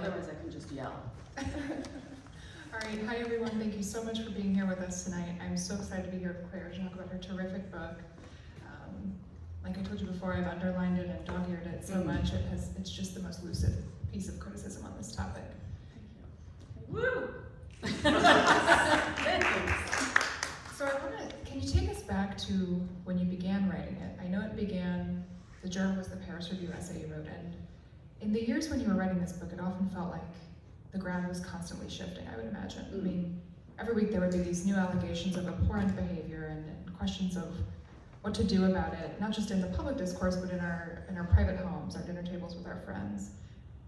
Otherwise, I can just yell. All right, hi everyone. Thank you so much for being here with us tonight. I'm so excited to be here with Claire to talk about her terrific book. Like I told you before, I've underlined it and dog-eared it so much. It's just the most lucid piece of criticism on this topic. Thank you. Woo! So can you take us back to when you began writing it? I know it began, the journal was the Paris Review essay you wrote, and in the years when you were writing this book, it often felt like the ground was constantly shifting, I would imagine. I mean, every week there would be these new allegations of abhorrent behavior and questions of what to do about it, not just in the public discourse, but in our private homes, our dinner tables with our friends.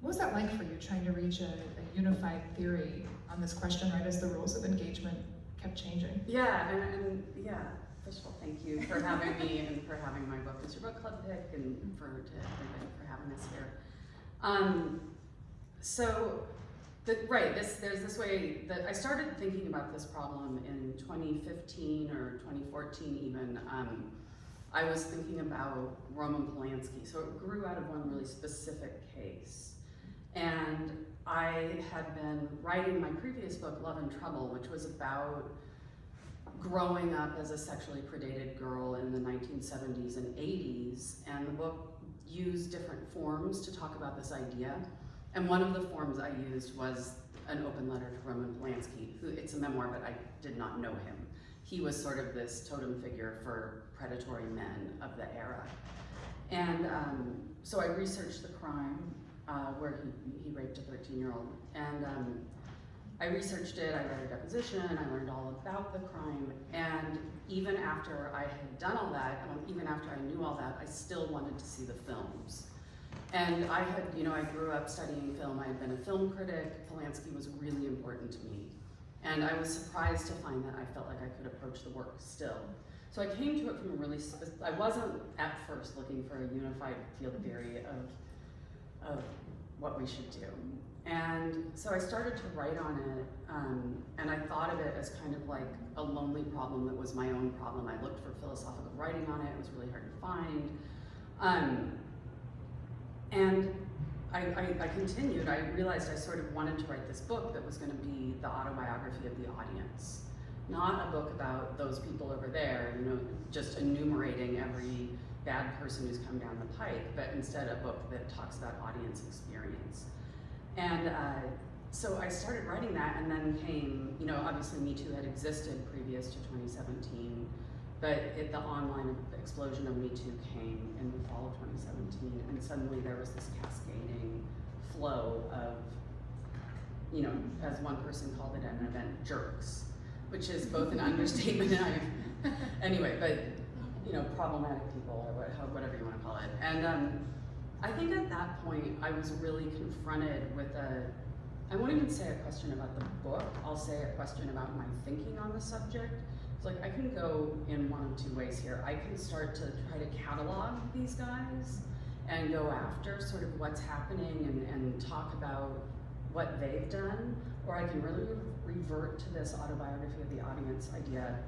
What was that like for you, trying to reach a unified theory on this question, right, as the rules of engagement kept changing? Yeah, and yeah, first of all, thank you for having me and for having my book as your book club pick, and to everybody for having us here. There's this way that I started thinking about this problem in 2015 or 2014 even. I was thinking about Roman Polanski, so it grew out of one really specific case. And I had been writing my previous book, Love and Trouble, which was about growing up as a sexually predated girl in the 1970s and 80s, and the book used different forms to talk about this idea. And one of the forms I used was an open letter to Roman Polanski, who, it's a memoir, but I did not know him. He was sort of this totem figure for predatory men of the era. And so I researched the crime where he raped a 13-year-old. And I researched it, I read a deposition, I learned all about the crime. And even after I had done all that, even after I knew all that, I still wanted to see the films. And I grew up studying film. I had been a film critic. Polanski was really important to me. And I was surprised to find that I felt like I could approach the work still. So I came to it from a really, I wasn't at first looking for a unified field theory of what we should do. And so I started to write on it, and I thought of it as kind of like a lonely problem that was my own problem. I looked for philosophical writing on it. It was really hard to find. And I continued. I realized I sort of wanted to write this book that was going to be the autobiography of the audience. Not a book about those people over there, just enumerating every bad person who's come down the pike, but instead a book that talks about audience experience. And so I started writing that, and then came, obviously Me Too had existed previous to 2017, but the online explosion of Me Too came in the fall of 2017, and suddenly there was this cascading flow of, as one person called it at an event, jerks, which is both an understatement and anyway, but problematic people, or whatever you want to call it. And I think at that point I was really confronted with I won't even say a question about the book, I'll say a question about my thinking on the subject. It's like I can go in one of two ways here. I can start to try to catalog these guys and go after sort of what's happening and talk about what they've done, or I can really revert to this autobiography of the audience idea,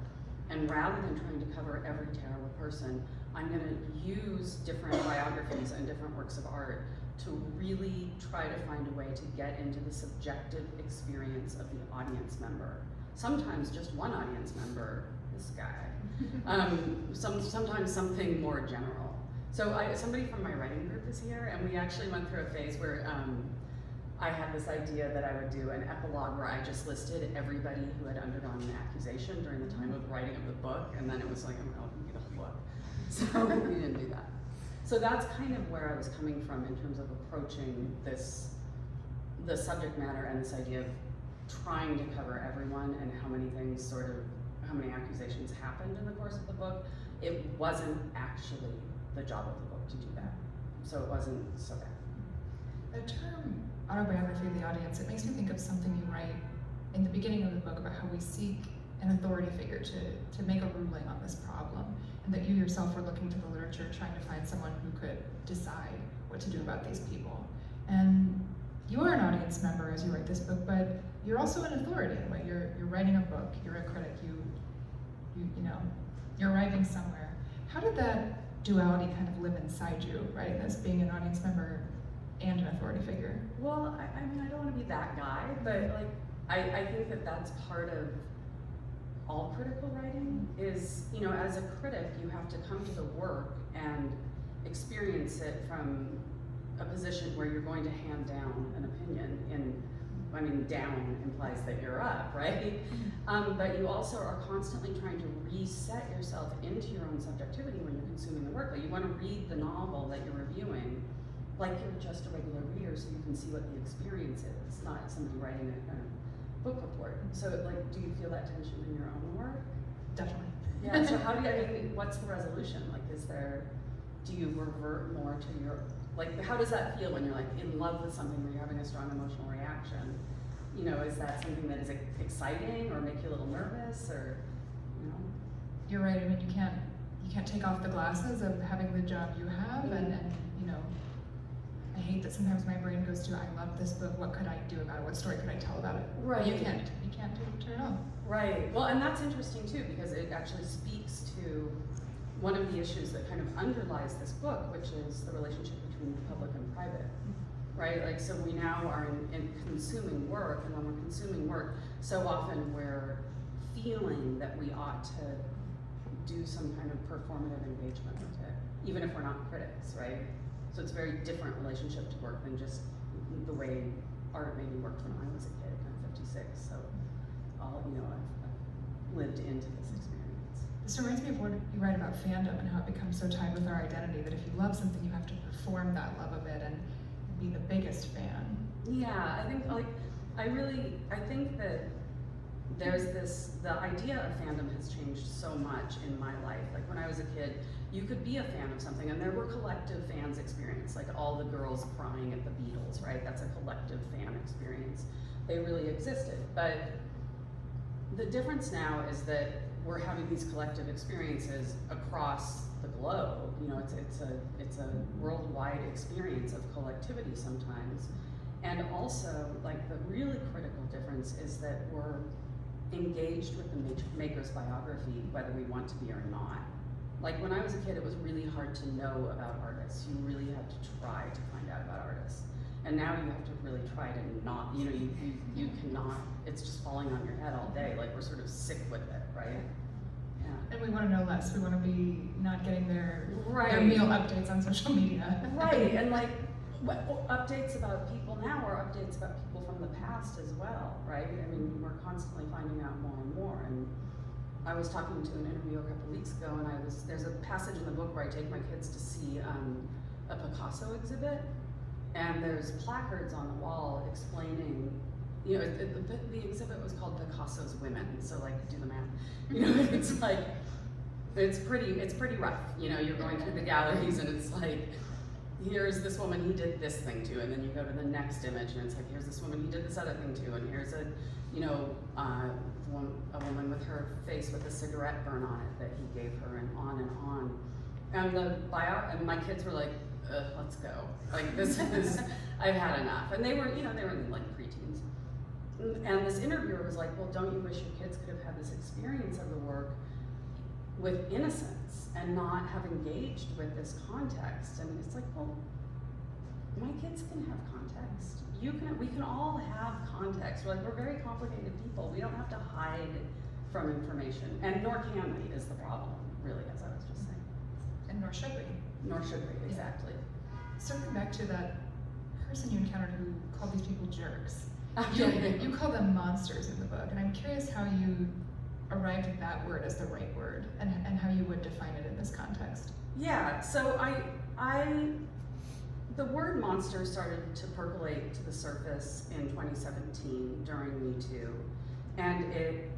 and rather than trying to cover every terrible person, I'm going to use different biographies and different works of art to really try to find a way to get into the subjective experience of the audience member. Sometimes just one audience member, this guy. Sometimes something more general. So somebody from my writing group is here, and we actually went through a phase where I had this idea that I would do an epilogue where I just listed everybody who had undergone an accusation during the time of the writing of the book, and then it was like, I'll read the whole book. So we didn't do that. So that's kind of where I was coming from in terms of approaching the subject matter and this idea of trying to cover everyone and how many accusations happened in the course of the book. It wasn't actually the job of the book to do that. So it wasn't so bad. The term autobiography of the audience, it makes me think of something you write in the beginning of the book about how we seek an authority figure to make a ruling on this problem, and that you yourself were looking to the literature trying to find someone who could decide what to do about these people. And you are an audience member as you write this book, but you're also an authority in a way. You're writing a book, you're a critic, you're arriving somewhere. How did that duality kind of live inside you, writing this, being an audience member and an authority figure? Well, I mean, I don't want to be that guy, but like, I think that that's part of all critical writing is, you know, as a critic, you have to come to the work and experience it from a position where you're going to hand down an opinion. And I mean, down implies that you're up, right? But you also are constantly trying to reset yourself into your own subjectivity when you're consuming the work. Like, you want to read the novel that you're reviewing like you're just a regular reader, so you can see what the experience is, not somebody writing a kind of book report. So, like, do you feel that tension in your own work? Definitely. Yeah, so how do you, I mean, what's the resolution? Like, do you revert more to your, like, how does that feel when you're like in love with something where you're having a strong emotional reaction? You know, is that something that is exciting or make you a little nervous, or, you know? You're right, I mean, you can't take off the glasses of having the job you have, and you know, I hate that sometimes my brain goes to, I love this book, what could I do about it? What story could I tell about it? Right. You can't turn it on. Right. Well, and that's interesting too, because it actually speaks to one of the issues that kind of underlies this book, which is the relationship between public and private. Right? Like, so we now are in consuming work, and when we're consuming work, so often we're feeling that we ought to do some kind of performative engagement with it, even if we're not critics, right? So it's a very different relationship to work than just the way art maybe worked when I was a kid. I'm 56, so I've lived into this experience. This reminds me of what you write about fandom and how it becomes so tied with our identity that if you love something, you have to perform that love of it and be the biggest fan. Yeah, I think I think that the idea of fandom has changed so much in my life. Like, when I was a kid, you could be a fan of something, and there were collective fans experience, like all the girls crying at the Beatles, right? That's a collective fan experience. They really existed. But the difference now is that we're having these collective experiences across the globe. You know, it's a worldwide experience of collectivity sometimes. And also, like, the really critical difference is that we're engaged with the maker's biography, whether we want to be or not. Like, when I was a kid, it was really hard to know about artists. You really had to try to find out about artists. And now you have to really try to not, you know, you cannot, it's just falling on your head all day. Like, we're sort of sick with it, right? Yeah. And we want to know less. We want to be not getting their meal updates on social media. Right, and like, updates about people now are updates about people from the past as well, right? I mean, we're constantly finding out more and more. And I was talking to an interviewer a couple weeks ago, and there's a passage in the book where I take my kids to see a Picasso exhibit, and there's placards on the wall explaining, you know, the exhibit was called Picasso's Women, so, like, do the math. You know, it's like, it's pretty rough. You know, you're going through the galleries, and it's like, here's this woman he did this thing to, and then you go to the next image, and it's like, here's this woman he did this other thing to, and here's a woman with her face with a cigarette burn on it that he gave her, and on and on. And my kids were like, let's go. Like, this is, I've had enough. And they were in like preteens. And this interviewer was like, well, don't you wish your kids could have had this experience of the work with innocence and not have engaged with this context? And it's like, well, my kids can have context. We can all have context. We're very complicated people. We don't have to hide from information, and nor can we, is the problem, really, as I was just saying. And nor should we. Nor should we, exactly. Circling back to that person you encountered who called these people jerks. Okay. You call them monsters in the book, and I'm curious how you arrived at that word as the right word, and how you would define it in this context. Yeah, so the word monster started to percolate to the surface in 2017 during Me Too, and it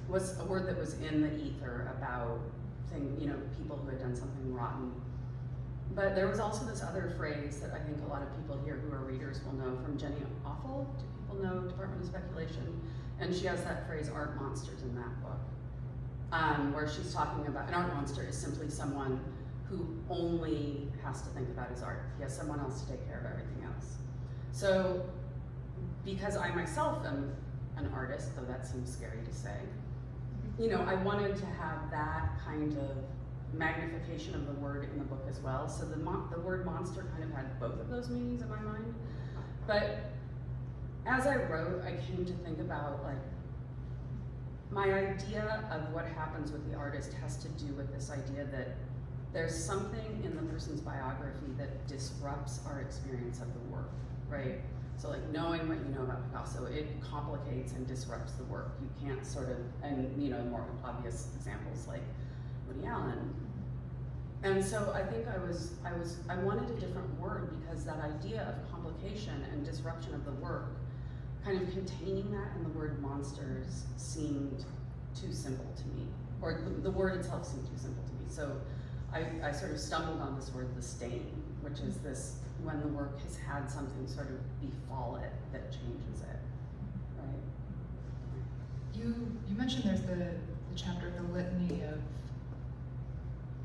was a word that was in the ether about people who had done something rotten. But there was also this other phrase that I think a lot of people here who are readers will know from Jenny Offal. Do people know Department of Speculation? And she has that phrase, art monsters, in that book, where she's talking about, an art monster is simply someone who only has to think about his art. He has someone else to take care of everything else. So, because I myself am an artist, though that seems scary to say, I wanted to have that kind of magnification of the word in the book as well. So the word monster kind of had both of those meanings in my mind. But as I wrote, I came to think about like, my idea of what happens with the artist has to do with this idea that there's something in the person's biography that disrupts our experience of the work, right? So like knowing what you know about Picasso, it complicates and disrupts the work. You can't sort of, and you know, more obvious examples like Woody Allen. And so I think I wanted a different word because that idea of complication and disruption of the work, kind of containing that in the word monsters seemed too simple to me, or the word itself seemed too simple to me. So I sort of stumbled on this word, the stain, which is this, when the work has had something sort of befall it that changes it, right? You mentioned there's the chapter, the litany of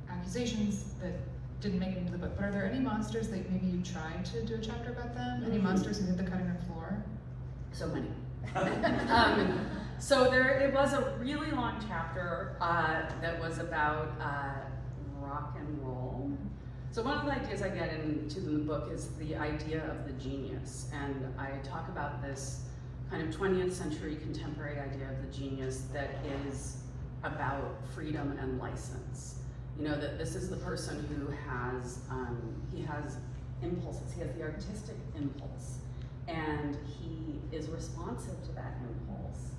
accusations that didn't make it into the book, but are there any monsters that maybe you tried to do a chapter about them? Any monsters who hit the cutting room floor? So many. So it was a really long chapter that was about rock and roll. So one of the ideas I get into the book is the idea of the genius, and I talk about this kind of 20th century contemporary idea of the genius that is about freedom and license. You know, that this is the person who has, he has impulses, he has the artistic impulse, and he is responsive to that impulse.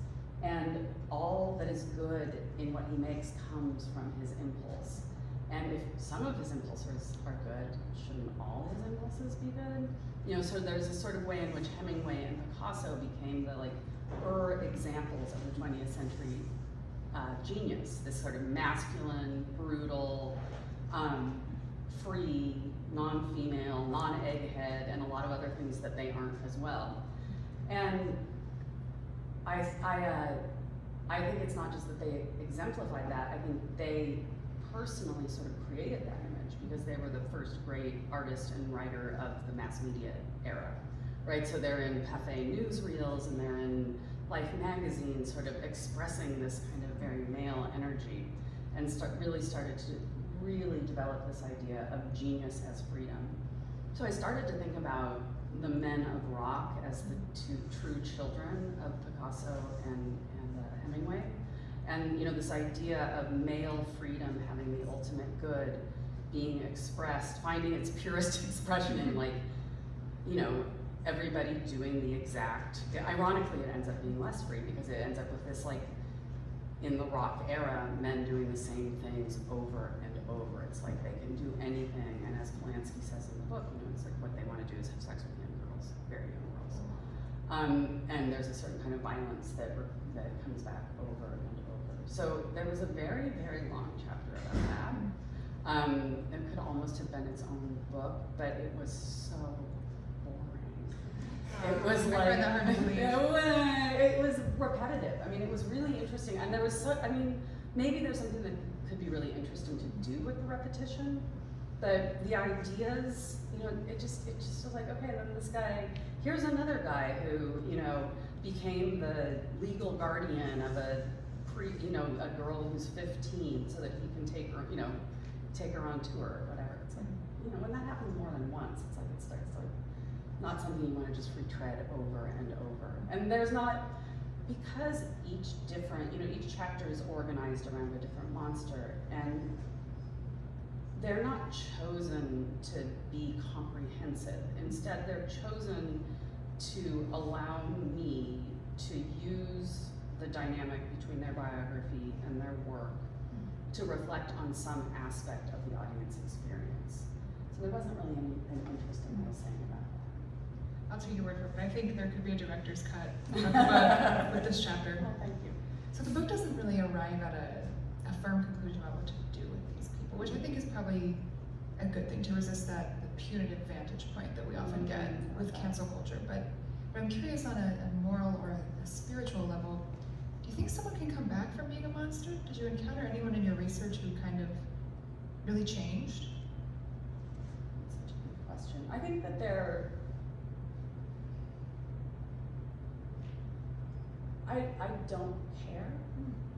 And all that is good in what he makes comes from his impulse. And if some of his impulses are good, shouldn't all his impulses be good? You know, so there's a sort of way in which Hemingway and Picasso became the examples of the 20th century genius, this sort of masculine, brutal, free, non-female, non-egghead, and a lot of other things that they aren't as well. And I think it's not just that they exemplified that, I think they personally sort of created that image because they were the first great artist and writer of the mass media era, right? So they're in Pathé newsreels and they're in Life magazine, sort of expressing this kind of very male energy, and really started to really develop this idea of genius as freedom. So I started to think about the men of rock as the two true children of Picasso and Hemingway. And you know, this idea of male freedom having the ultimate good being expressed, finding its purest expression in like, you know, everybody doing the exact, ironically it ends up being less free because it ends up with this like, in the rock era, men doing the same things over and over. It's like they can do anything, and as Polanski says in the book, you know, it's like what they want to do is have sex with young girls, very young girls. And there's a certain kind of violence that comes back over and over. So there was a very, very long chapter about that. It could almost have been its own book, but it was so boring. It was like, it was repetitive. I mean, it was really interesting. And there was maybe there's something that could be really interesting to do with the repetition, but the ideas, you know, it just was like, okay, then this guy, here's another guy who, you know, became the legal guardian of a girl who's 15 so that he can take her on tour or whatever. It's like, you know, when that happens more than once, it's like, it starts like, not something you want to just retread over and over. And there's not, because each chapter is organized around a different monster, and they're not chosen to be comprehensive. Instead, they're chosen to allow me to use the dynamic between their biography and their work to reflect on some aspect of the audience experience. So there wasn't really anything interesting I was saying about that. I'll take your word for it, but I think there could be a director's cut of the book with this chapter. Oh, thank you. So the book doesn't really arrive at a firm conclusion about what to do with these people, which I think is probably a good thing, to resist that the punitive vantage point that we often get with cancel culture. But I'm curious, on a moral or a spiritual level, do you think someone can come back from being a monster? Did you encounter anyone in your research who kind of really changed? That's such a good question. I think that I don't care.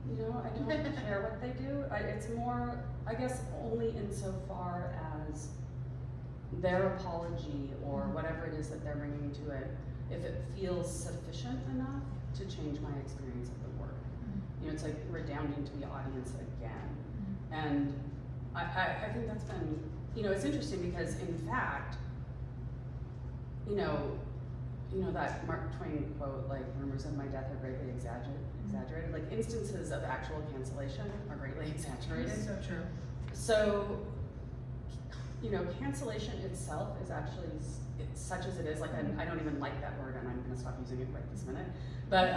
You know, I don't care what they do. It's more, I guess, only insofar as their apology or whatever it is that they're bringing to it, if it feels sufficient enough to change my experience of the work. You know, it's like redounding to the audience again. And I think that's been, you know, it's interesting because in fact, you know that Mark Twain quote, like, rumors of my death are greatly exaggerated. Like, instances of actual cancellation are greatly exaggerated. So true. So, you know, cancellation itself is actually, it's such as it is, like, I don't even like that word, and I'm gonna stop using it right this minute, but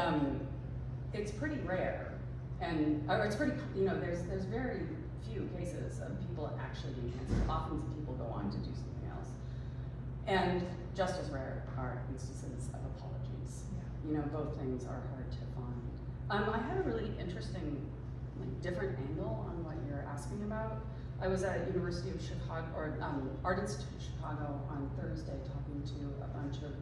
it's pretty rare, and, or it's pretty, you know, there's very few cases of people actually being canceled. Often people go on to do something else. And just as rare are instances of apologies. Yeah. You know, both things are hard to find. I had a really interesting, like, different angle on what you're asking about. I was at University of Chicago, or Art Institute of Chicago on Thursday talking to a bunch of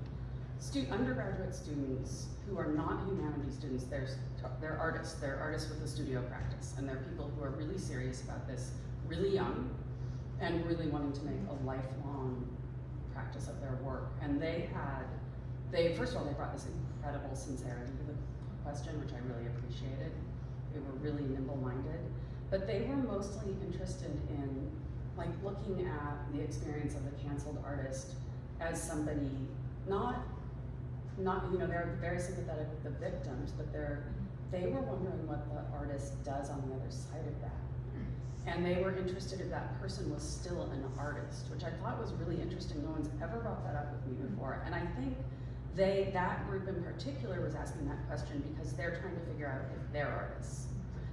undergraduate students who are not humanities students. They're artists. They're artists with a studio practice, and they're people who are really serious about this, really young, and really wanting to make a lifelong practice of their work. And first of all, they brought this incredible sincerity to the question, which I really appreciated. They were really nimble-minded, but they were mostly interested in, like, looking at the experience of the canceled artist as somebody not, you know, they're very sympathetic with the victims, but they were wondering what the artist does on the other side of that. And they were interested if that person was still an artist, which I thought was really interesting. No one's ever brought that up with me before. And I think that group in particular was asking that question because they're trying to figure out if they're artists.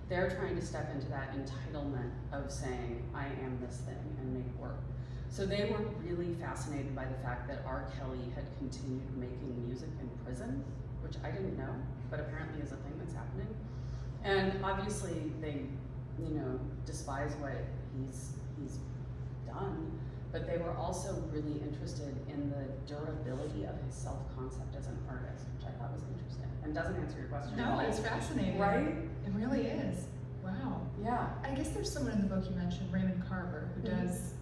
They're trying to step into that entitlement of saying, I am this thing, and make work. So they were really fascinated by the fact that R. Kelly had continued making music in prison, which I didn't know, but apparently is a thing that's happening. And obviously they, you know, despise what he's done, but they were also really interested in the durability of his self-concept as an artist, which I thought was interesting, and doesn't answer your question. No, it's fascinating. Right? It really is. Wow. Yeah. I guess there's someone in the book you mentioned, Raymond Carver, who does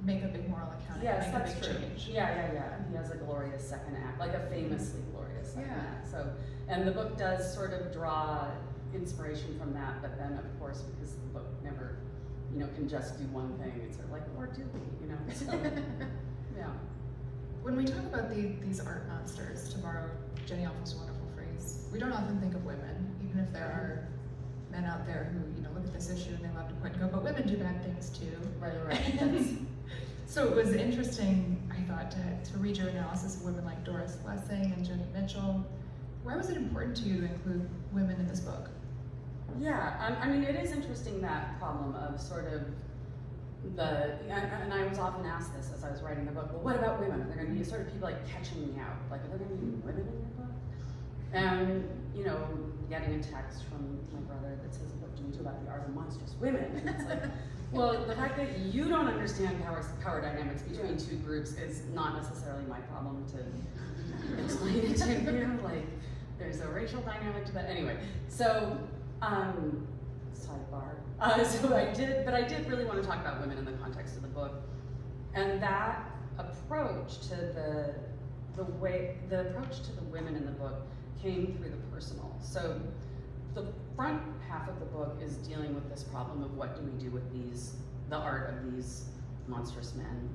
make a big moral account. Yes, make that's a big true. change. Yeah. He has a glorious second act, like a famously glorious second act. So, and the book does sort of draw inspiration from that, but then of course, because the book never, you know, can just do one thing, it's sort of like, or do we, you know? So, yeah. When we talk about these art monsters, to borrow Jenny Alpha's wonderful phrase, we don't often think of women, even if there are men out there who, you know, look at this issue and they love to point and go, but women do bad things too. Right. So it was interesting, I thought, to read your analysis of women like Doris Lessing and Joni Mitchell. Why was it important to you to include women in this book? Yeah, I mean, it is interesting, that problem of sort of and I was often asked this as I was writing the book, well, what about women? Are there going to be sort of people like catching me out? Like, are there going to be women in your book? And, you know, getting a text from my brother that says, what do we do about the art of monstrous women? And it's like, well, the fact that you don't understand power dynamics between two groups is not necessarily my problem to explain it to you. Like, there's a racial dynamic to that. Anyway, so, sidebar. So I did really want to talk about women in the context of the book, and that approach to the approach to the women in the book came through the personal. So the front half of the book is dealing with this problem of what do we do with the art of these monstrous men,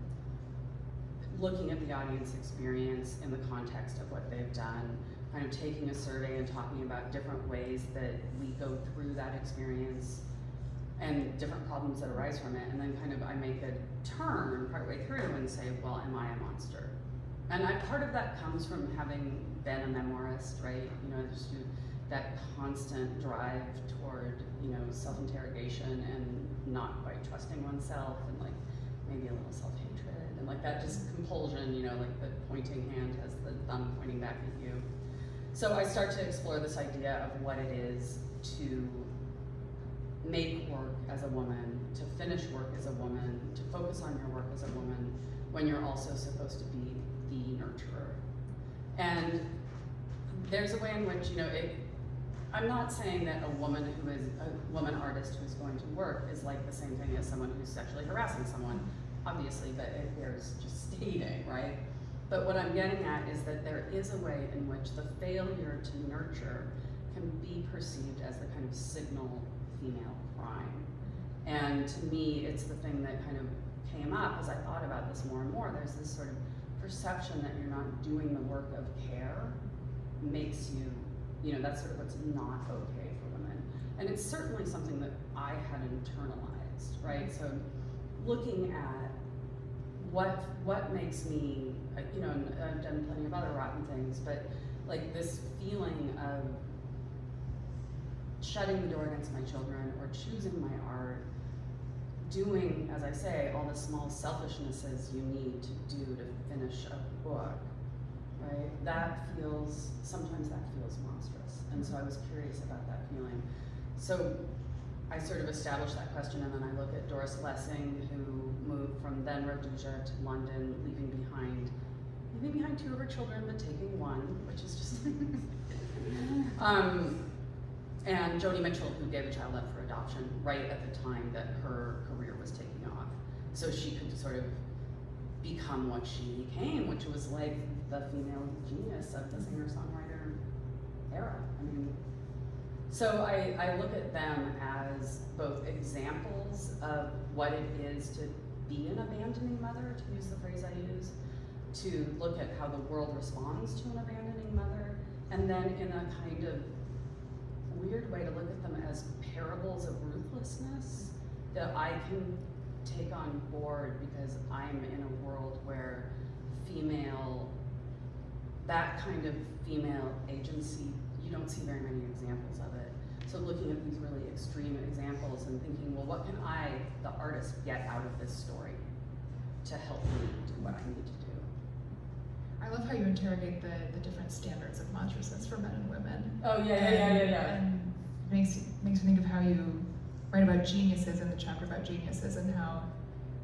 looking at the audience experience in the context of what they've done, kind of taking a survey and talking about different ways that we go through that experience and different problems that arise from it, and then kind of I make a turn partway through and say, well, am I a monster? And part of that comes from having been a memoirist, right? You know, just that constant drive toward, you know, self-interrogation and not quite trusting oneself, and like maybe a little self-hatred, and like that just compulsion, you know, like the pointing hand has the thumb pointing back at you. So I start to explore this idea of what it is to make work as a woman, to finish work as a woman, to focus on your work as a woman, when you're also supposed to be the nurturer. And there's a way in which, you know, I'm not saying that a woman artist who's going to work is like the same thing as someone who's sexually harassing someone, obviously, but it bears just stating, right? But what I'm getting at is that there is a way in which the failure to nurture can be perceived as the kind of signal female crime. And to me, it's the thing that kind of came up as I thought about this more and more. There's this sort of perception that you're not doing the work of care makes you, that's sort of what's not okay for women. And it's certainly something that I had internalized, right? So looking at what makes me, and I've done plenty of other rotten things, but like this feeling of shutting the door against my children or choosing my art, doing, as I say, all the small selfishnesses you need to do to finish a book, right? Sometimes that feels monstrous. And so I was curious about that feeling. So I sort of established that question, and then I look at Doris Lessing, who moved from then Rhodesia to London, leaving behind 2 of her children, but taking 1, which is just and Joni Mitchell, who gave a child up for adoption right at the time that her career was taking off. So she could sort of become what she became, which was like the female genius of the singer-songwriter era. So I look at them as both examples of what it is to be an abandoning mother, to use the phrase I use, to look at how the world responds to an abandoning mother, and then in a kind of weird way to look at them as parables of ruthlessness that I can take on board because I'm in a world where that kind of female agency, you don't see very many examples of it. So looking at these really extreme examples and thinking, well, what can I, the artist, get out of this story to help me do what I need to do? I love how you interrogate the different standards of monstrousness for men and women. Oh, yeah. And it makes me think of how you write about geniuses in the chapter about geniuses, and how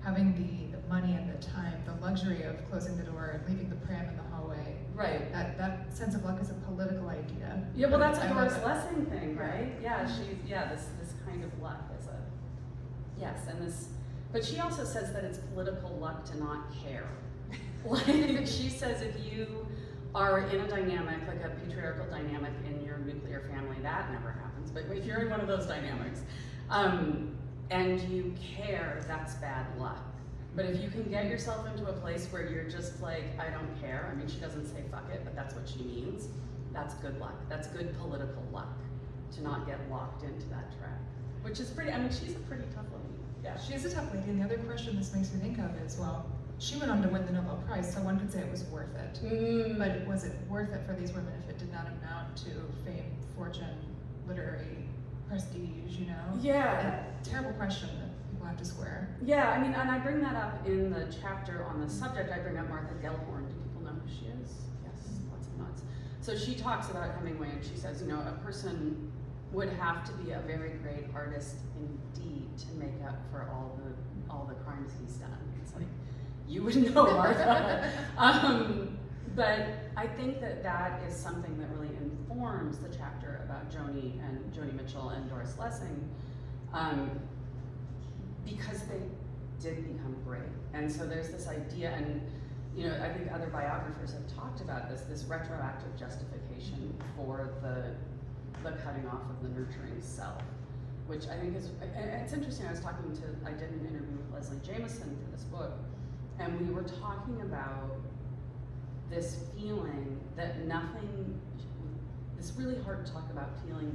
having the money and the time, the luxury of closing the door and leaving the pram in the hallway. Right. That sense of luck is a political idea. Yeah, well, that's a Doris Lessing thing, right? Yeah, this kind of luck is but she also says that it's political luck to not care. Like, she says if you are in a dynamic, like a patriarchal dynamic in your nuclear family, that never happens. But if you're in one of those dynamics, and you care, that's bad luck. But if you can get yourself into a place where you're just like, I don't care, she doesn't say fuck it, but that's what she means, that's good luck. That's good political luck to not get locked into that trap. Which is pretty, she's a pretty tough lady. Yeah. She is a tough lady, and the other question this makes me think of is, well, she went on to win the Nobel Prize, so one could say it was worth it. But was it worth it for these women if it did not amount to fame, fortune, literary prestige, Yeah. A terrible question that people have to square. Yeah, and I bring that up in the chapter on the subject. I bring up Martha Gellhorn. Do people know who she is? Yes, lots of nods. So she talks about Hemingway, and she says, a person would have to be a very great artist indeed to make up for all the crimes he's done. It's like, you would know, Martha. But I think that is something that really informs the chapter about Joni Mitchell and Doris Lessing, because they did become great. And so there's this idea, and I think other biographers have talked about this retroactive justification for the cutting off of the nurturing self, which I think it's interesting. I did an interview with Leslie Jameson for this book, and we were talking about this feeling that this really hard to talk about feeling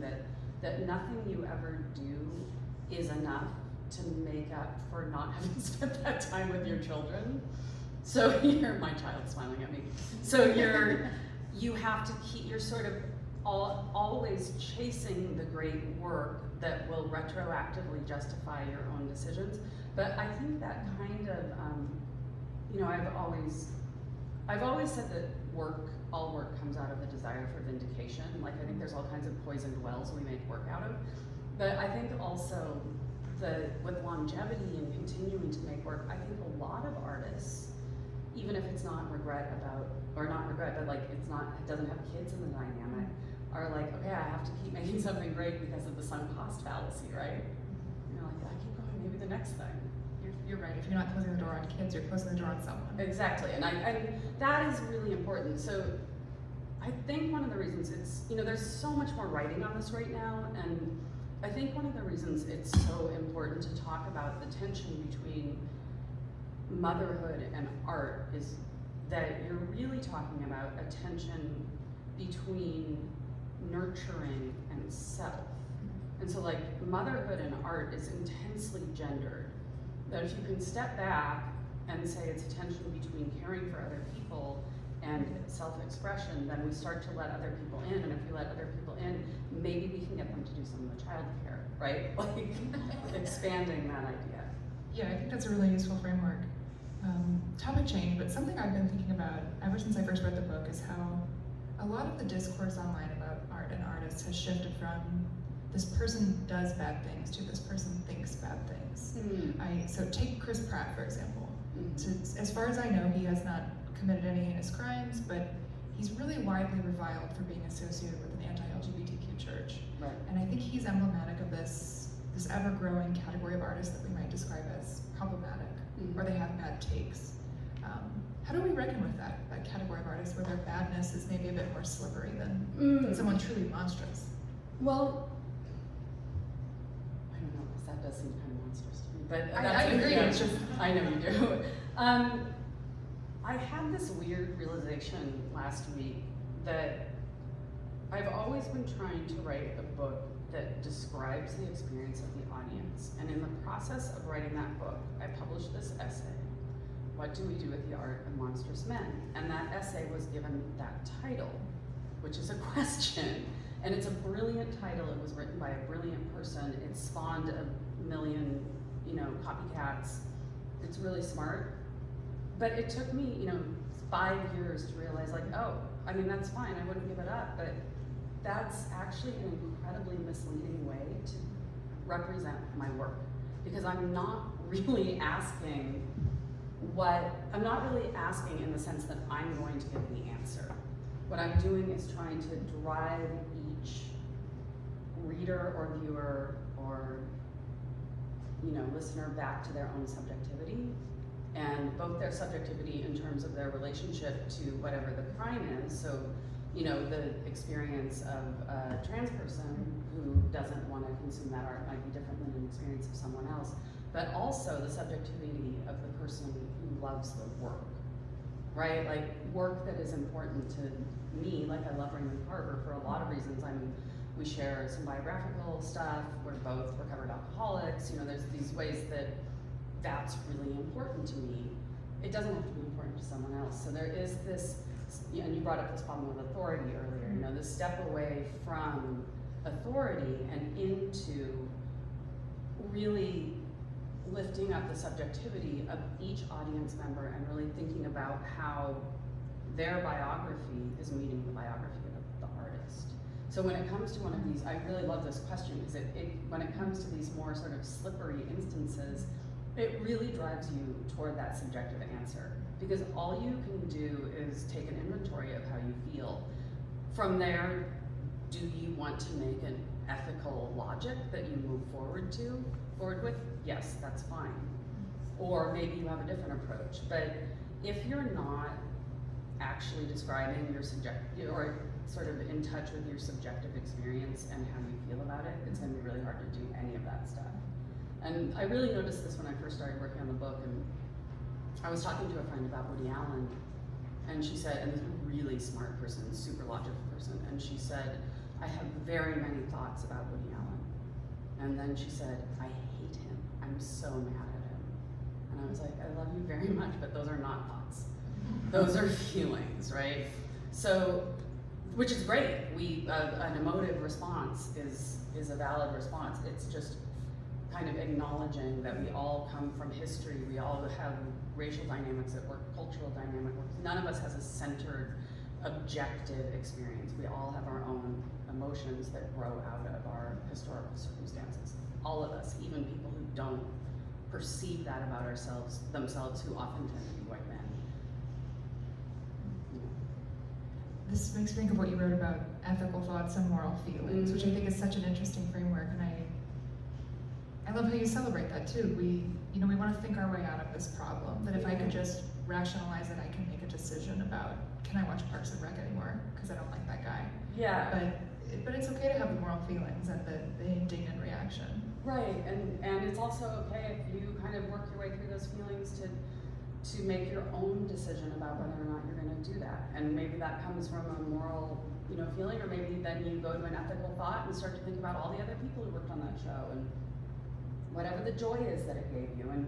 that nothing you ever do is enough to make up for not having spent that time with your children. So my child's smiling at me. So you have to you're sort of always chasing the great work that will retroactively justify your own decisions. But I think that kind of, I've always said that all work comes out of a desire for vindication. Like, I think there's all kinds of poisoned wells we make work out of. But I think also with longevity and continuing to make work, I think a lot of artists, even if it's not regret, but like it doesn't have kids in the dynamic, are like, okay, I have to keep making something great because of the sunk cost fallacy, right? And you're like, I keep going, maybe the next thing. You're right. If you're not closing the door on kids, you're closing the door on someone. Exactly, and that is really important. So I think one of the reasons there's so much more writing on this right now, and I think one of the reasons it's so important to talk about the tension between motherhood and art is that you're really talking about a tension between nurturing and self. And so like motherhood and art is intensely gendered. That if you can step back and say it's a tension between caring for other people and self-expression, then we start to let other people in, and if we let other people in, maybe we can get them to do some of the childcare, right? Like expanding that idea. Yeah, I think that's a really useful framework. Topic change, but something I've been thinking about ever since I first read the book is how a lot of the discourse online about art and artists has shifted from this person does bad things to this person thinks bad things. So take Chris Pratt, for example. As far as I know, he has not committed any heinous crimes, but he's really widely reviled for being associated with an anti-LGBTQ church. Right. And I think he's emblematic of this ever-growing category of artists that we might describe as problematic, or they have bad takes. How do we reckon with that category of artists where their badness is maybe a bit more slippery than someone truly monstrous? Well, I don't know, because that does seem kind of monstrous to me. But I agree. Yeah, it's just, I know you do. I had this weird realization last week that I've always been trying to write a book that describes the experience of the audience. And in the process of writing that book, I published this essay, What Do We Do with the Art of Monstrous Men? And that essay was given that title, which is a question. And it's a brilliant title. It was written by a brilliant person. It spawned a million, copycats. It's really smart. But it took me, 5 years to realize, like, oh, I mean, that's fine. I wouldn't give it up. But that's actually an incredibly misleading way to represent my work. Because I'm not really asking in the sense that I'm going to give the answer. What I'm doing is trying to drive each reader or viewer or listener back to their own subjectivity, and both their subjectivity in terms of their relationship to whatever the crime is. So, the experience of a trans person who doesn't want to consume that art might be different than an experience of someone else, but also the subjectivity of the person who loves the work, right? Like work that is important to me, like I love Raymond Carver for a lot of reasons. We share some biographical stuff, we're both recovered alcoholics, there's these ways that that's really important to me. It doesn't have to be important to someone else. So there is this, and you brought up this problem with authority earlier, this step away from authority and into really lifting up the subjectivity of each audience member and really thinking about how their biography is meeting the biography of the artist. So when it comes to one of these, I really love this question because when it comes to these more sort of slippery instances, it really drives you toward that subjective answer. Because all you can do is take an inventory of how you feel. From there, do you want to make an ethical logic that you move forward with? Yes, that's fine. Or maybe you have a different approach. But if you're not actually describing your subjective, or sort of in touch with your subjective experience and how you feel about it, it's gonna be really hard to do any of that stuff. And I really noticed this when I first started working on the book, and I was talking to a friend about Woody Allen, and she said, and this really smart person, super logical person, and she said, I have very many thoughts about Woody Allen. And then she said, I hate him. I'm so mad at him. And I was like, I love you very much, but those are not thoughts. Those are feelings, right? So, which is great. An emotive response is a valid response. It's just kind of acknowledging that we all come from history, we all have racial dynamics at work, cultural dynamic work. None of us has a centered, objective experience. We all have our own emotions that grow out of our historical circumstances. All of us, even people who don't perceive that about themselves, who often tend to be white men. this makes me think of what you wrote about ethical thoughts and moral feelings, which I think is such an interesting framework, and I love how you celebrate that too. We want to think our way out of this problem, that if I could just rationalize it, I can make a decision about, can I watch Parks and Rec anymore, because I don't like that guy. Yeah. But it's okay to have the moral feelings and the indignant reaction. Right, and it's also okay if you kind of work your way through those feelings to make your own decision about whether or not you're going to do that. And maybe that comes from a moral, feeling, or maybe then you go to an ethical thought and start to think about all the other people who worked on that show and whatever the joy is that it gave you. And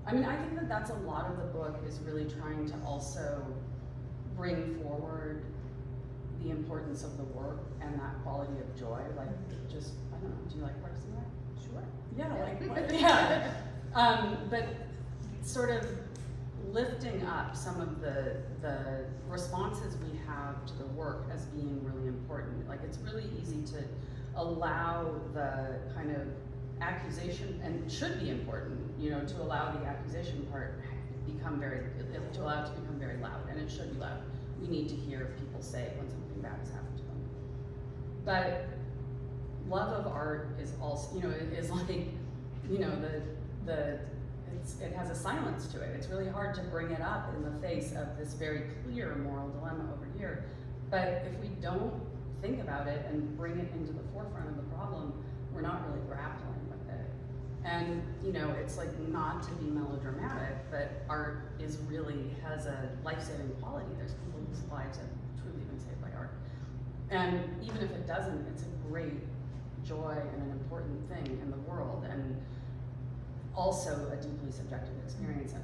I mean, I think that that's a lot of the book is really trying to also bring forward the importance of the work and that quality of joy. Like, just, I don't know, do you like Parks and Rec? Sure. Yeah, yeah. But sort of lifting up some of the responses we have to the work as being really important. Like, it's really easy to allow the kind of accusation, and should be important, to allow the accusation part to allow it to become very loud, and it should be loud. We need to hear people say when something bad has happened to them. But love of art is also, is like, it has a silence to it. It's really hard to bring it up in the face of this very clear moral dilemma over here. But if we don't think about it and bring it into the forefront of the problem, we're not really grappling with it. And, it's like, not to be melodramatic, but art has a life-saving quality. There's people whose lives have truly been saved by art. And even if it doesn't, it's a great joy and an important thing in the world, and also a deeply subjective experience. And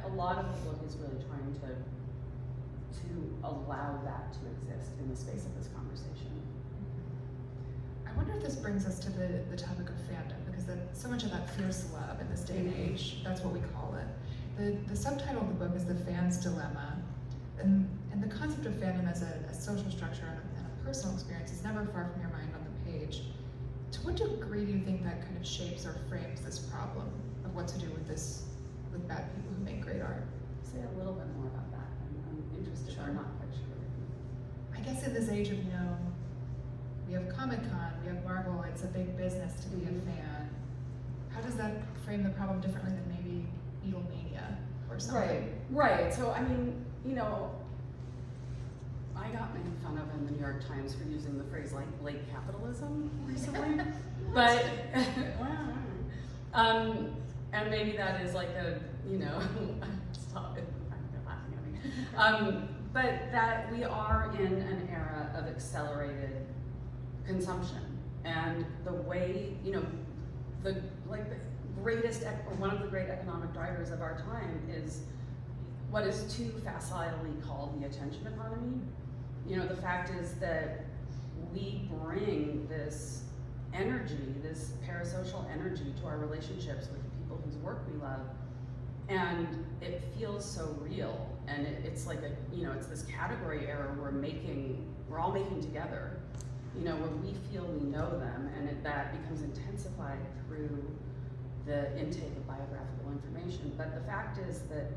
a lot of the book is really trying to allow that to exist in the space of this conversation. I wonder if this brings us to the topic of fandom, because so much of that fierce love in this day and age, that's what we call it. The subtitle of the book is The Fan's Dilemma, and the concept of fandom as a social structure and a personal experience is never far from your mind on the page. To what degree do you think that kind of shapes or frames this problem of what to do with bad people who make great art? Say a little bit more about that. I'm interested, or not quite sure. I guess in this age of, we have Comic-Con, we have Marvel, it's a big business to be a fan. How does that frame the problem differently than maybe Beatlemania or something? Right. So, I mean, I got made fun of in the New York Times for using the phrase like late capitalism recently. But, and maybe that is like stop it, I'm laughing at me. But that we are in an era of accelerated consumption, and the way, one of the great economic drivers of our time is what is too facilely called the attention economy. The fact is that we bring this energy, this parasocial energy, to our relationships with the people whose work we love, and it feels so real. And it's like it's this category error we're all making together. Where we feel we know them, and that becomes intensified through the intake of biographical information. But the fact is that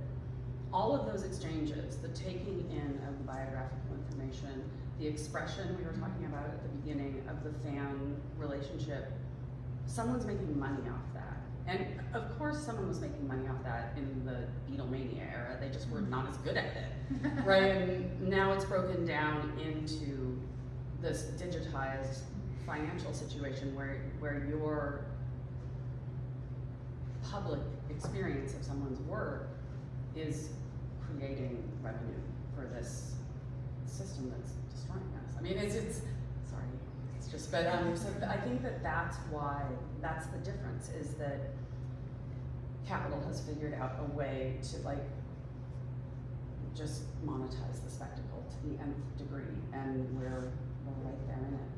all of those exchanges, the taking in of the biographical information, the expression we were talking about at the beginning of the fan relationship, someone's making money off that. And of course someone was making money off that in the Beatlemania era, they just were not as good at it, right? And now it's broken down into this digitized financial situation where your public experience of someone's work is creating revenue for this system that's destroying us. I mean, so I think that's why, that's the difference, is that capital has figured out a way to just monetize the spectacle to the nth degree, and we're right there in it.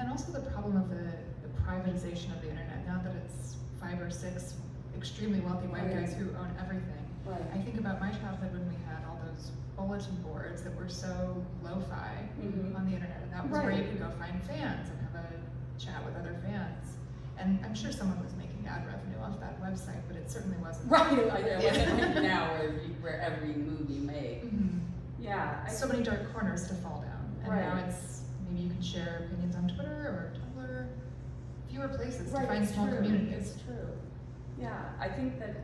And also the problem of the privatization of the internet, now that it's 5 or 6 extremely wealthy white guys who own everything. Right. I think about my childhood when we had all those bulletin boards that were so lo-fi on the internet, and that was where you could go find fans and have a chat with other fans. And I'm sure someone was making ad revenue off that website, but it certainly wasn't. Right, it wasn't like now where every move you make. Yeah. so many dark corners to fall down. And Right. now it's, maybe you can share opinions on Twitter or Tumblr, fewer places to Right, find it's small true. communities. It's true. Yeah, I think that,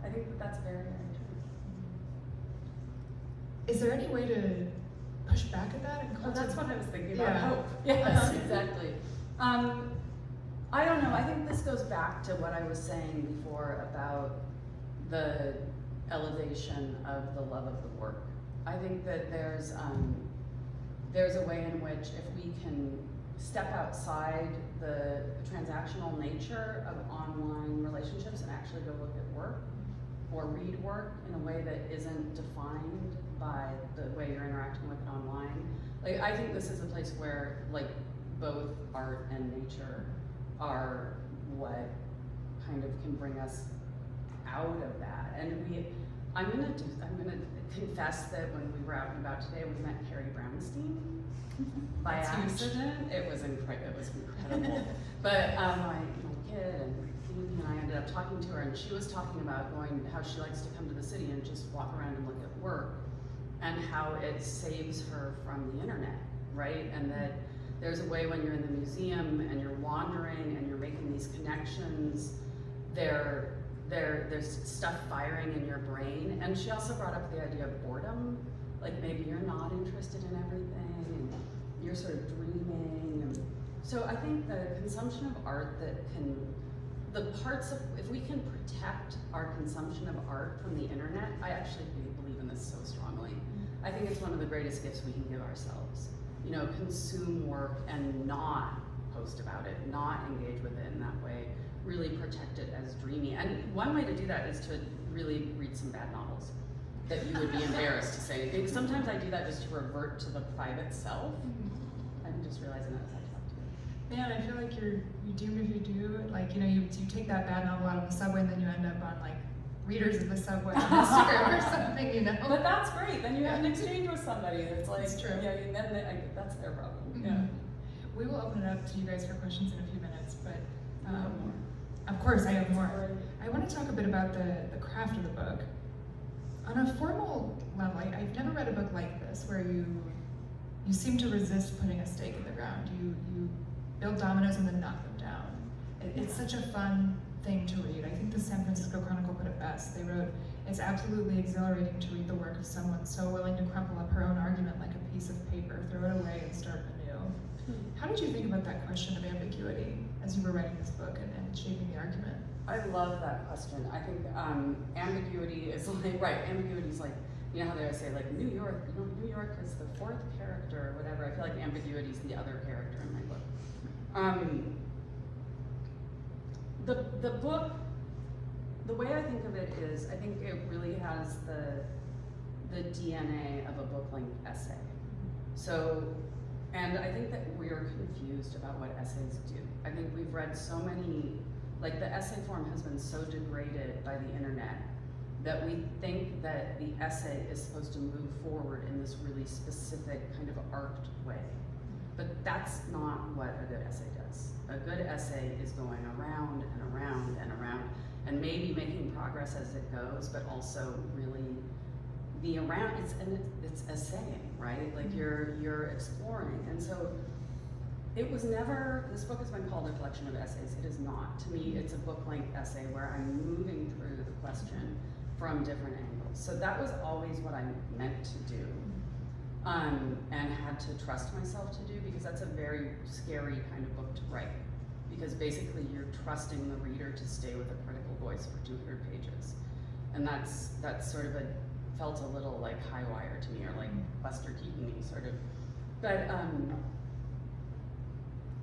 I think that that's very, very true. Is there any way to push back at that? And Oh, that's what I was thinking about. Yeah. Hope. Yes, exactly. I don't know. I think this goes back to what I was saying before about the elevation of the love of the work. I think that there's a way in which if we can step outside the transactional nature of online relationships and actually go look at work or read work in a way that isn't defined by the way you're interacting with it online. Like, I think this is a place where, like, both art and nature are what kind of can bring us out of that. And I'm gonna confess that when we were out and about today, we met Carrie Brownstein by That's huge. accident. It was incredible. But my kid and Phoebe and I ended up talking to her, and she was talking about how she likes to come to the city and just walk around and look at work, and how it saves her from the internet, right? And that there's a way when you're in the museum and you're wandering and you're making these connections, there's stuff firing in your brain. And she also brought up the idea of boredom, like maybe you're not interested in everything and you're sort of dreaming. And so I think the consumption of art if we can protect our consumption of art from the internet, I actually believe in this so strongly. I think it's one of the greatest gifts we can give ourselves. You know, consume work and not post about it, not engage with it in that way, really protect it as dreamy. And one way to do that is to really read some bad novels that you would be embarrassed to say anything. Sometimes I do that just to revert to the private self. I'm just realizing that as I talk to you. Man, I feel like you're doomed if you do. Like, you know, you take that bad novel out of the subway and then you end up on like readers of the subway on Instagram or something, you know? But that's great. Then you have an exchange with somebody that's like, It's true. yeah, that's their problem. Mm-hmm. Yeah. We will open it up to you guys for questions in a few minutes, but You have more. of course I have more. I want to talk a bit about the craft of the book. On a formal level, I've never read a book like this where you seem to resist putting a stake in the ground. You build dominoes and then knock them down. It's such a fun thing to read. I think the San Francisco Chronicle put it best. They wrote, "It's absolutely exhilarating to read the work of someone so willing to crumple up her own argument like a piece of paper, throw it away and start anew." How did you think about that question of ambiguity as you were writing this book and shaping the argument? I love that question. I think ambiguity is like, ambiguity is like, you know how they always say like New York is the fourth character or whatever. I feel like ambiguity is the other character in my book. The book, the way I think of it is, I think it really has the DNA of a book-length essay. So, and I think that we're confused about what essays do. I think we've read so many, like the essay form has been so degraded by the internet that we think that the essay is supposed to move forward in this really specific kind of arced way. But that's not what a good essay does. A good essay is going around and around and around and maybe making progress as it goes, but also really the around, it's essaying, right? Like you're exploring. And so it was never, this book has been called a collection of essays. It is not. To me, it's a book-length essay where I'm moving through the question from different angles. So that was always what I meant to do. And had to trust myself to do, because that's a very scary kind of book to write. Because basically you're trusting the reader to stay with a critical voice for 200 pages. And that's sort of felt a little like high wire to me, or like Buster Keaton-y sort of. But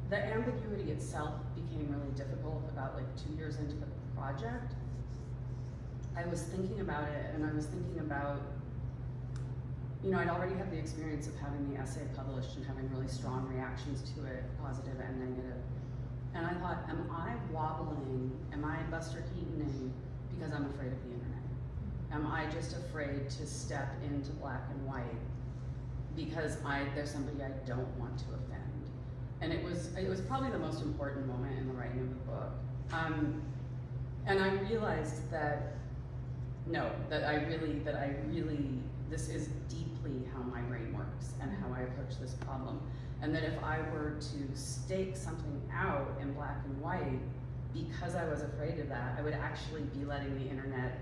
the ambiguity itself became really difficult about like 2 years into the project. I was thinking about it, and I was thinking about, you know, I'd already had the experience of having the essay published and having really strong reactions to it, positive and negative. And I thought, am I wobbling? Am I Buster Keaton-ing because I'm afraid of the internet? Am I just afraid to step into black and white because there's somebody I don't want to offend? And it was probably the most important moment in the writing of the book. And I realized that no, that I really, this is deeply how my brain works and how I approach this problem. And that if I were to stake something out in black and white, because I was afraid of that, I would actually be letting the internet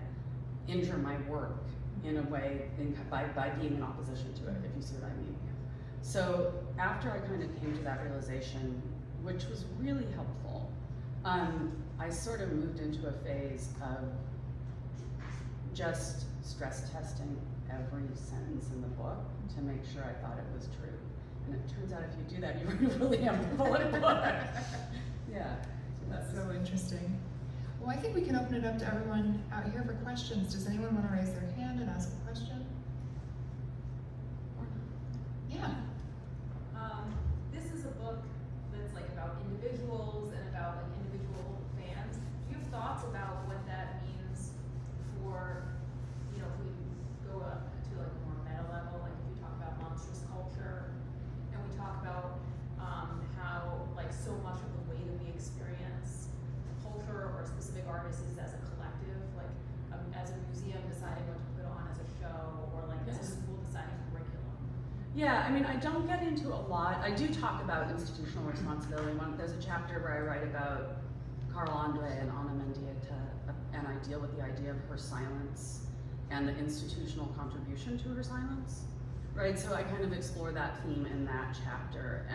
injure my work in a way, by being in opposition to it, if you see what I mean. So after I kind of came to that realization, which was really helpful, I sort of moved into a phase of just stress testing every sentence in the book to make sure I thought it was true. And it turns out if you do that, you really have a bullet book. Yeah. That's so interesting. Well, I think we can open it up to everyone out here for questions. Does anyone want to raise their hand and ask a question? Yeah. This is a book that's like about individuals and about like individual fans. Do you have thoughts about what that means for, you know, if we go up to like a more meta level, like if we talk about monstrous culture and we talk about how like so much of the way that we experience culture or specific artists is as a collective, like as a museum deciding what to put on as a show, or like as a school deciding curriculum. Yeah, I mean, I don't get into a lot. I do talk about institutional responsibility. There's a chapter where I write about Carl Andre and Ana Mendieta, and I deal with the idea of her silence and the institutional contribution to her silence, right? So I kind of explore that theme in that chapter.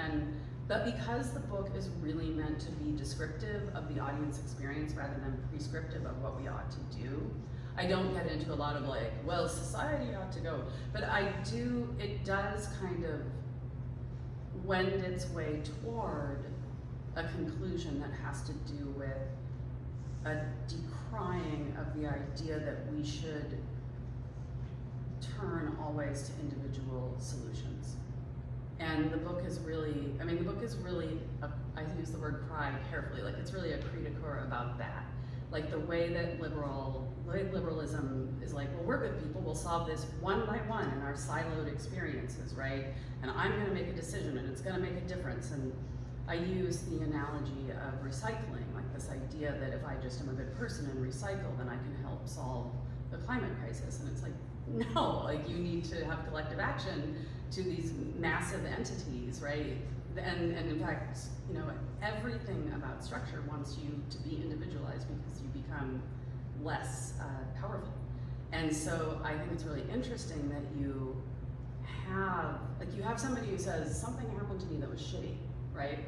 But because the book is really meant to be descriptive of the audience experience rather than prescriptive of what we ought to do, I don't get into a lot of like, well, society ought to go. But it does kind of wend its way toward a conclusion that has to do with a decrying of the idea that we should turn always to individual solutions. And the book is really, I use the word cry carefully, like it's really a critic about that. Like the way that liberalism is like, well, we're good people, we'll solve this one by one in our siloed experiences, right? And I'm gonna make a decision and it's gonna make a difference. And I use the analogy of recycling, like this idea that if I just am a good person and recycle, then I can help solve the climate crisis. And it's like, no, like you need to have collective action to these massive entities, right? And in fact, you know, everything about structure wants you to be individualized because you become less powerful. And so I think it's really interesting that you have somebody who says, something happened to me that was shitty, right?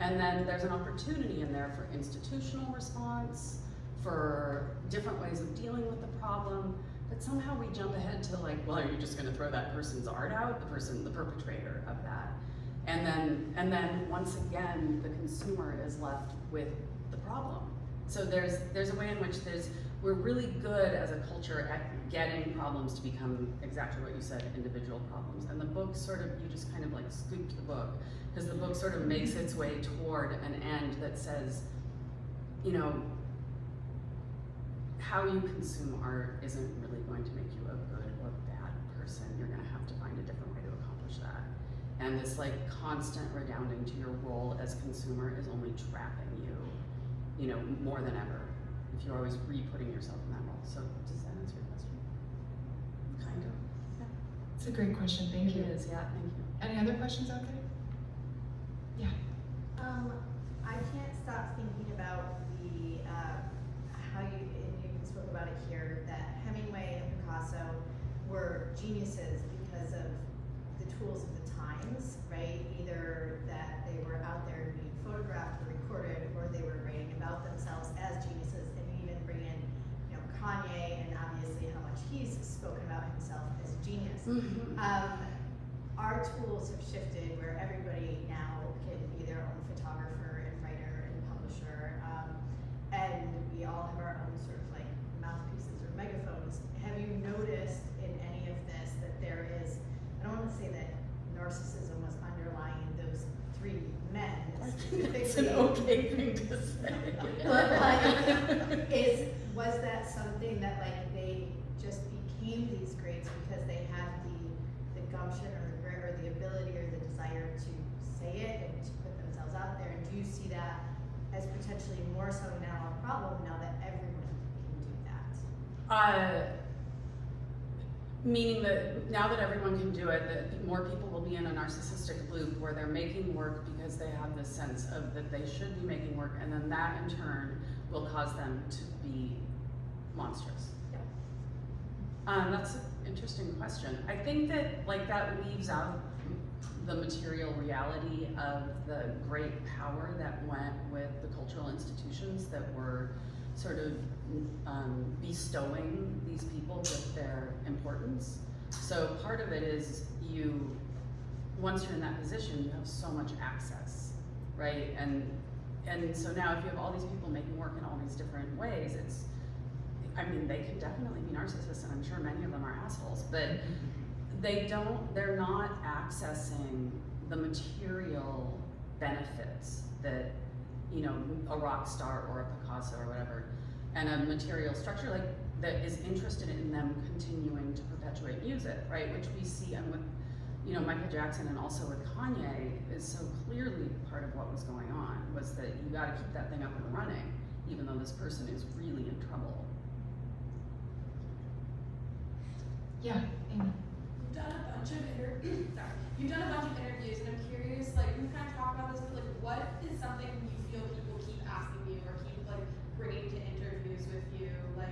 And then there's an opportunity in there for institutional response, for different ways of dealing with the problem. But somehow we jump ahead to like, well, are you just going to throw that person's art out, the perpetrator of that? And then once again, the consumer is left with the problem. So there's a way in which we're really good as a culture at getting problems to become exactly what you said, individual problems. And the book sort of, you just kind of like scooped the book, because the book sort of makes its way toward an end that says, you know, how you consume art isn't really going to make you a good or bad person. You're gonna have to find a different way to accomplish that. And this like constant redounding to your role as consumer is only trapping you, you know, more than ever, if you're always re-putting yourself in that role. So does that answer your question? Kind of, yeah. It's a great question, thank you. It is, yeah, thank you. Any other questions out there? Yeah. I can't stop thinking about the, how you spoke about it here, that Hemingway and Picasso were geniuses because of the tools of the times, right? Either that they were out there being photographed or recorded, or they were writing about themselves as geniuses. And you even bring in, you know, Kanye, and obviously how much he's spoken about himself as a genius. Mm-hmm. Our tools have shifted where everybody now can be their own photographer and writer and publisher, and we all have our own sort of like mouthpieces or megaphones. Have you noticed in any of this that there is, I don't want to say that narcissism was underlying those three men specifically. It's an okay thing to say. But like, was that something that like they just became these greats because they had the gumption or the grit or the ability or the desire to say it and to put themselves out there? And do you see that as potentially more so now a problem now that everyone can do that? Meaning that now that everyone can do it, that more people will be in a narcissistic loop where they're making work because they have this sense of that they should be making work, and then that in turn will cause them to be monstrous. Yeah. That's an interesting question. I think that that leaves out the material reality of the great power that went with the cultural institutions that were sort of bestowing these people with their importance. So part of it is once you're in that position, you have so much access, right? And so now if you have all these people making work in all these different ways, they can definitely be narcissists, and I'm sure many of them are assholes, but they're not accessing the material benefits that, a rock star or a Picasso or whatever, and a material structure that is interested in them continuing to perpetuate music, right? Which we see, and with, Michael Jackson and also with Kanye is so clearly part of what was going on, was that you gotta keep that thing up and running, even though this person is really in trouble. Yeah, Amy. You've done a bunch of interviews, and I'm curious, we kind of talk about this, but what is something you feel people keep asking you or keep bringing to interviews with you? What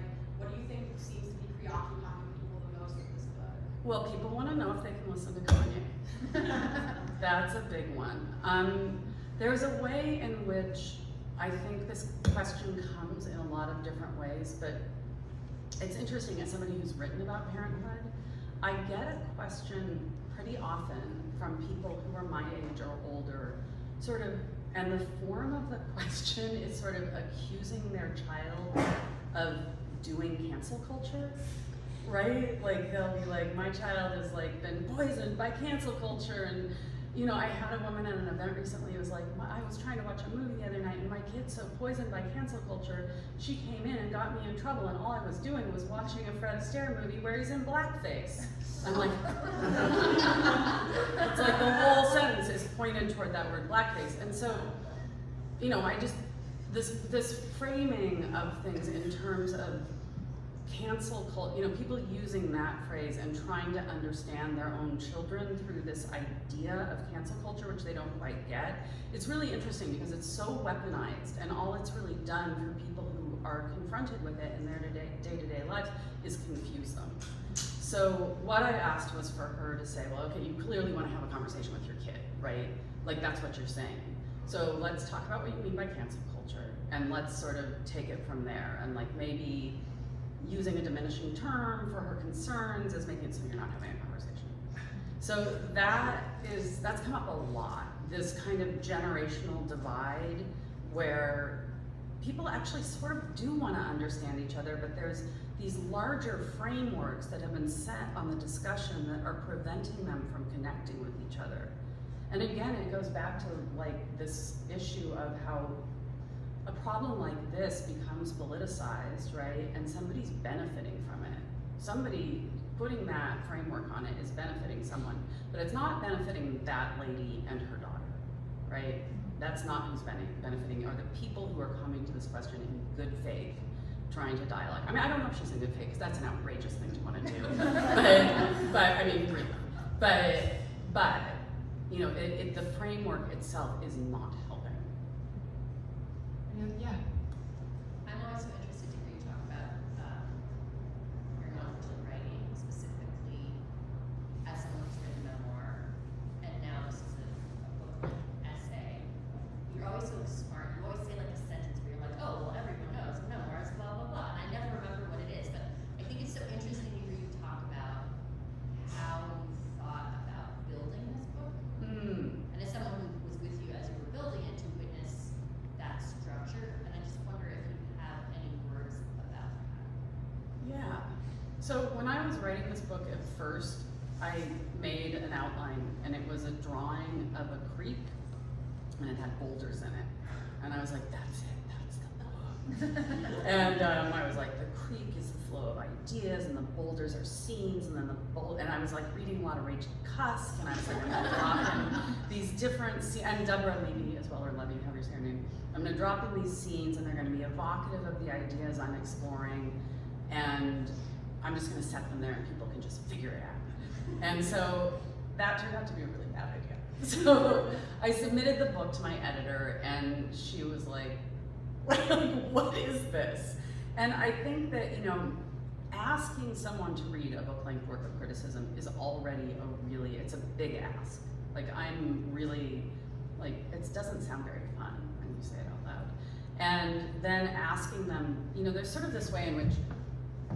do you think seems to be preoccupying people the most with this book? Well, people want to know if they can listen to Kanye. That's a big one. There's a way in which I think this question comes in a lot of different ways, but it's interesting, as somebody who's written about parenthood, I get a question pretty often from people who are my age or older, and the form of the question is sort of accusing their child of doing cancel culture, right? They'll be like, my child has been poisoned by cancel culture, and I had a woman at an event recently who was like, I was trying to watch a movie the other night, and my kid's so poisoned by cancel culture, she came in and got me in trouble, and all I was doing was watching a Fred Astaire movie where he's in blackface. I'm like, it's the whole sentence is pointed toward that word blackface. And so, this framing of things in terms of cancel culture, people using that phrase and trying to understand their own children through this idea of cancel culture, which they don't quite get. It's really interesting because it's so weaponized, and all it's really done for people who are confronted with it in their day-to-day lives is confuse them. So what I asked was for her to say, well, okay, you clearly want to have a conversation with your kid, right? That's what you're saying. So let's talk about what you mean by cancel culture, and let's sort of take it from there, and maybe using a diminishing term for her concerns is making it so you're not having a conversation. So that's come up a lot, this kind of generational divide where people actually sort of do want to understand each other, but there's these larger frameworks that have been set on the discussion that are preventing them from connecting with each other. And again, it goes back to this issue of how a problem like this becomes politicized, right? And somebody's benefiting from it. Somebody putting that framework on it is benefiting someone, but it's not benefiting that lady and her daughter, right? That's not who's benefiting, or the people who are coming to this question in good faith, trying to dialogue. I don't know if she's in good faith, because that's an outrageous thing to want to do. but the framework itself is not helping. Yeah. I'm also interested to hear you talk about your nonfiction writing, specifically as someone who's written memoir, and now this is a book essay. You're always so smart. You always say a sentence where you're like, oh, well, everyone knows memoirs, blah, blah, blah. And I never remember what it is, but I think it's so interesting to hear you talk about how you thought about building this book. And as someone who was with you as you were building it, to witness that structure, and I just wonder if you have any words about that. Yeah. So when I was writing this book at first, I made an outline, and it was a drawing of a creek, and it had boulders in it. And I was like, that's it, that's the book. And I was like, the creek is the flow of ideas, and the boulders are scenes, and then and I was reading a lot of Rachel Cusk, and I was I'm gonna drop in these different scenes, and Deborah Levy as well, or Levy, however you say her name. I'm gonna drop in these scenes, and they're gonna be evocative of the ideas I'm exploring. and I'm just gonna set them there and people can just figure it out. And so that turned out to be a really bad idea. So I submitted the book to my editor, and she was like, what is this? And I think that, you know, asking someone to read a book-length work of criticism is already it's a big ask. Like, I'm really, like, it doesn't sound very fun when you say it out loud. And then asking them, you know, there's sort of this way in which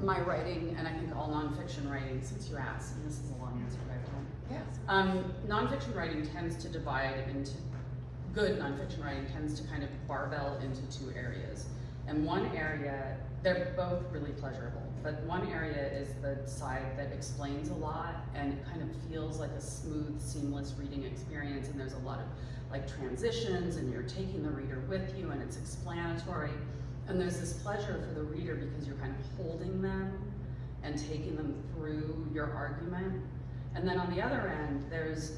my writing, and I think all nonfiction writing, since you asked, and this is a long answer, right? Yes. Nonfiction writing tends to divide into, good nonfiction writing tends to kind of barbell into two areas. And one area, they're both really pleasurable, but one area is the side that explains a lot and it kind of feels like a smooth, seamless reading experience, and there's a lot of like transitions and you're taking the reader with you and it's explanatory. And there's this pleasure for the reader because you're kind of holding them and taking them through your argument. And then on the other end, there's,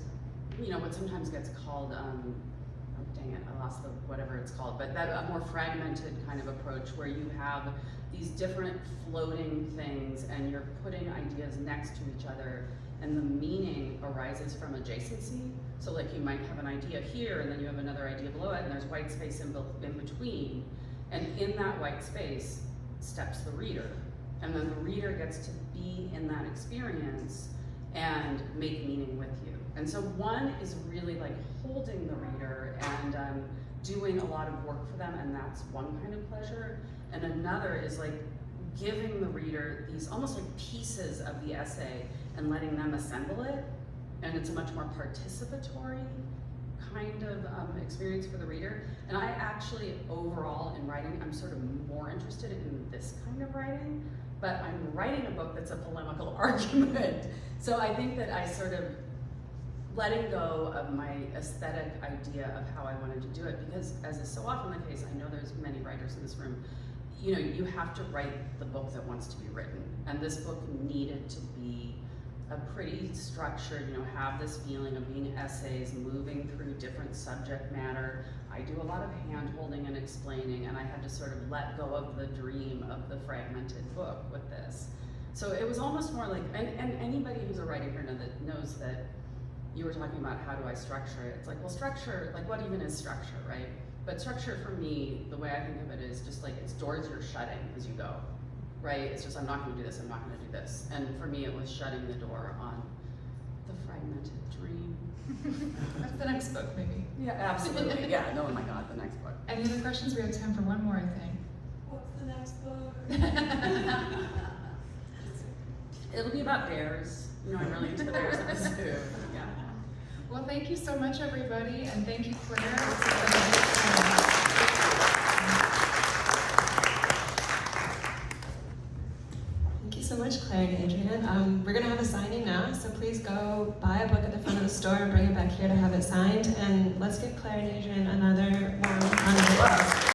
you know, what sometimes gets called, oh dang it, I lost the whatever it's called, but that a more fragmented kind of approach where you have these different floating things and you're putting ideas next to each other and the meaning arises from adjacency. So like you might have an idea here and then you have another idea below it and there's white space in between. And in that white space steps the reader. And then the reader gets to be in that experience and make meaning with you. And so one is really like holding the reader and doing a lot of work for them, and that's one kind of pleasure. And another is like giving the reader these almost like pieces of the essay and letting them assemble it. And it's a much more participatory kind of experience for the reader. And I actually, overall in writing, I'm sort of more interested in this kind of writing, but I'm writing a book that's a polemical argument. So I think that I sort of letting go of my aesthetic idea of how I wanted to do it, because as is so often the case, I know there's many writers in this room, you know, you have to write the book that wants to be written. And this book needed to be a pretty structured, you know, have this feeling of being essays, moving through different subject matter. I do a lot of hand-holding and explaining, and I had to sort of let go of the dream of the fragmented book with this. So it was almost more like, and anybody who's a writer here knows that you were talking about how do I structure it. It's like, well, structure, like what even is structure, right? But structure for me, the way I think of it is just like it's doors you're shutting as you go, right? It's just, I'm not gonna do this, I'm not gonna do this. And for me, it was shutting the door on the fragmented dream. That's the next book, maybe. Yeah, absolutely, yeah, no, oh my God, the next book. Any other questions? We have time for one more, I think. What's the next book? It'll be about bears. You know, I'm really into the bears in the zoo, yeah. Well, thank you so much, everybody, and thank you, Claire. Thank you so much, Claire and Adrienne. We're going to have a signing now, so please go buy a book at the front of the store and bring it back here to have it signed. And let's give Claire and Adrienne another warm round of applause.